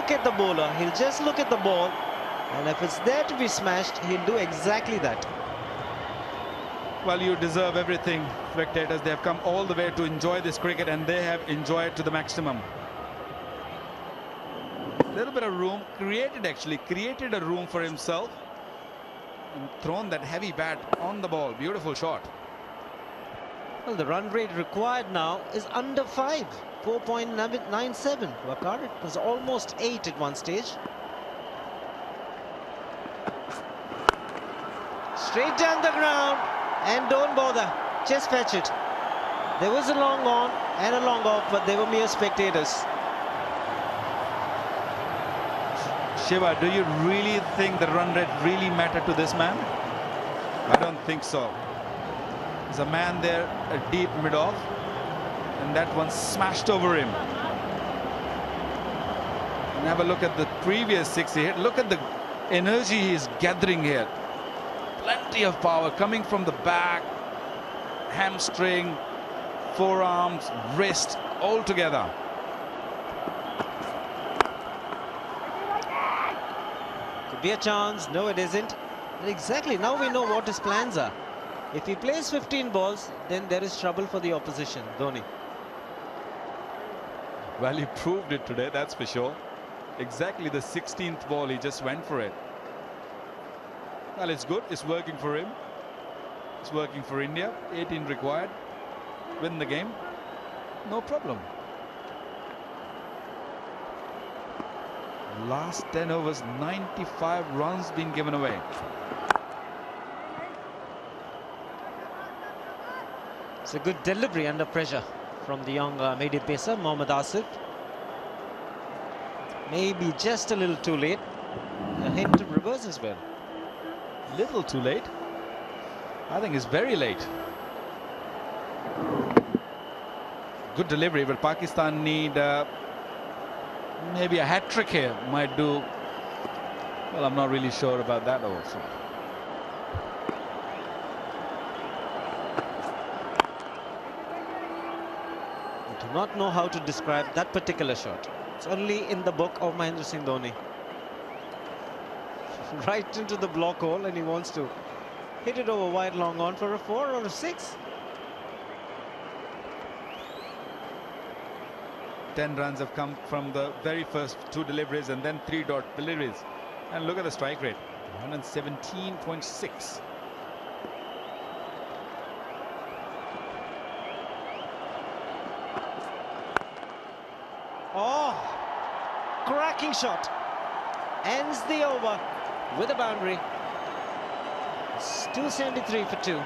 look at the bowler. He'll just look at the ball, and if it's there to be smashed, he'll do exactly that. Well, you deserve everything, spectators. They have come all the way to enjoy this cricket, and they have enjoyed to the maximum. A little bit of room, created a room for himself, and thrown that heavy bat on the ball. Beautiful shot. Well, the run rate required now is under 5, 4.97. Waqar, it was almost 8 at one stage. Straight down the ground, and don't bother, just fetch it. There was a long on and a long off, but they were mere spectators. Shiva, do you really think the run rate really mattered to this man? I don't think so. There's a man there, a deep mid-off, and that one smashed over him. And have a look at the previous 6 he hit. Look at the energy he's gathering here. Plenty of power coming from the back, hamstring, forearms, wrist, all together. Could be a chance. No, it isn't. And exactly, now we know what his plans are. If he plays 15 balls, then there is trouble for the opposition, Dhoni. Well, he proved it today, that's for sure. Exactly the 16th ball, he just went for it. Well, it's good. It's working for him. It's working for India. 18 required. Win the game. No problem. Last 10 overs, 95 runs been given away. It's a good delivery under pressure from the young medium pacer, Mohammad Asif. Maybe just a little too late. A hint of reverse as well. Little too late. I think it's very late. Good delivery, but Pakistan need maybe a hat-trick here. Might do. Well, I'm not really sure about that also. I do not know how to describe that particular shot. It's only in the book of Mahendra Singh Dhoni. Right into the block hole, and he wants to hit it over wide long on for a 4 or a 6. 10 runs have come from the very first 2 deliveries and then 3 dot deliveries. And look at the strike rate, 117.6. Oh, cracking shot. Ends the over with a boundary. It's 273 for 2.